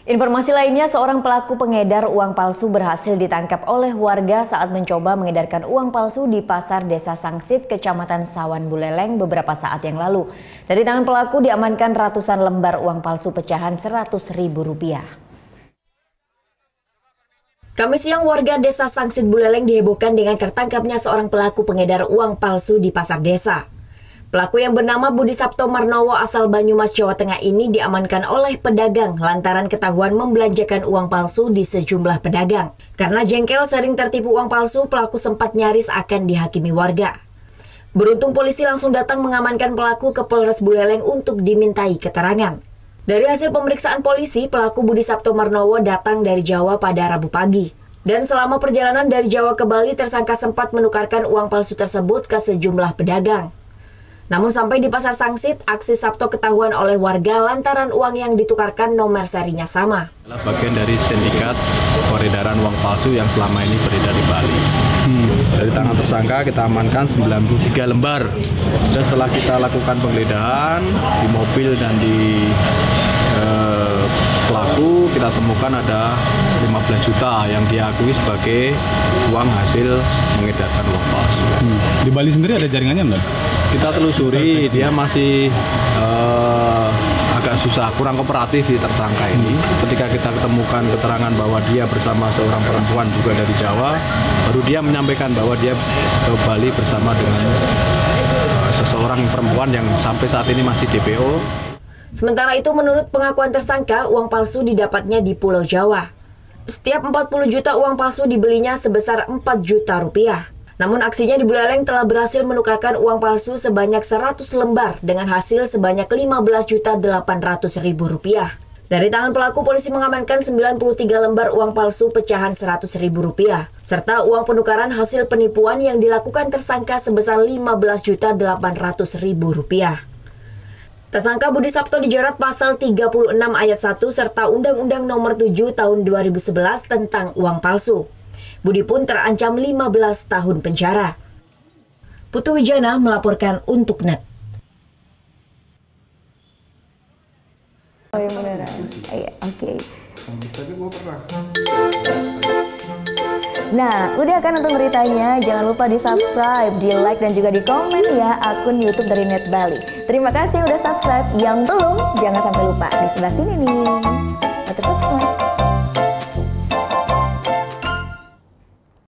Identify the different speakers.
Speaker 1: Informasi lainnya, seorang pelaku pengedar uang palsu berhasil ditangkap oleh warga saat mencoba mengedarkan uang palsu di pasar Desa Sangsit, Kecamatan Sawan Buleleng beberapa saat yang lalu. Dari tangan pelaku diamankan ratusan lembar uang palsu pecahan Rp100.000. Kamis siang, warga Desa Sangsit Buleleng dihebohkan dengan tertangkapnya seorang pelaku pengedar uang palsu di pasar desa. Pelaku yang bernama Budi Sapto Marnowo asal Banyumas, Jawa Tengah ini diamankan oleh pedagang lantaran ketahuan membelanjakan uang palsu di sejumlah pedagang. Karena jengkel sering tertipu uang palsu, pelaku sempat nyaris akan dihakimi warga. Beruntung polisi langsung datang mengamankan pelaku ke Polres Buleleng untuk dimintai keterangan. Dari hasil pemeriksaan polisi, pelaku Budi Sapto Marnowo datang dari Jawa pada Rabu pagi. Dan selama perjalanan dari Jawa ke Bali, tersangka sempat menukarkan uang palsu tersebut ke sejumlah pedagang. Namun sampai di pasar Sangsit, aksi Sapto ketahuan oleh warga lantaran uang yang ditukarkan nomor serinya sama.
Speaker 2: Bagian dari sindikat peredaran uang palsu yang selama ini beredar di Bali. Dari tangan tersangka kita amankan 93 lembar. Dan setelah kita lakukan penggeledahan di mobil dan di pelaku, kita temukan ada 15 juta yang diakui sebagai uang hasil mengedarkan uang palsu.
Speaker 3: Di Bali sendiri ada jaringannya enggak?
Speaker 2: Kita telusuri, dia masih agak susah, kurang kooperatif di tersangka ini. Ketika kita ketemukan keterangan bahwa dia bersama seorang perempuan juga dari Jawa, baru dia menyampaikan bahwa dia ke Bali bersama dengan seseorang perempuan yang sampai saat ini masih DPO.
Speaker 1: Sementara itu, menurut pengakuan tersangka, uang palsu didapatnya di Pulau Jawa. Setiap 40 juta uang palsu dibelinya sebesar 4 juta rupiah. Namun aksinya di Buleleng telah berhasil menukarkan uang palsu sebanyak 100 lembar dengan hasil sebanyak Rp15.800.000. Dari tangan pelaku, polisi mengamankan 93 lembar uang palsu pecahan Rp100.000 serta uang penukaran hasil penipuan yang dilakukan tersangka sebesar Rp15.800.000. Tersangka Budi Sapto dijerat pasal 36 ayat 1 serta Undang-Undang Nomor 7 Tahun 2011 tentang uang palsu. Budi pun terancam 15 tahun penjara. Putu Wijana melaporkan untuk NET.
Speaker 4: Oh yang beneran? Iya, oke. Nah, udah kan nonton beritanya? Jangan lupa di-subscribe, di-like, dan juga di-komen ya akun YouTube dari Net Bali. Terima kasih udah subscribe. Yang belum, jangan sampai lupa. Di sebelah sini nih.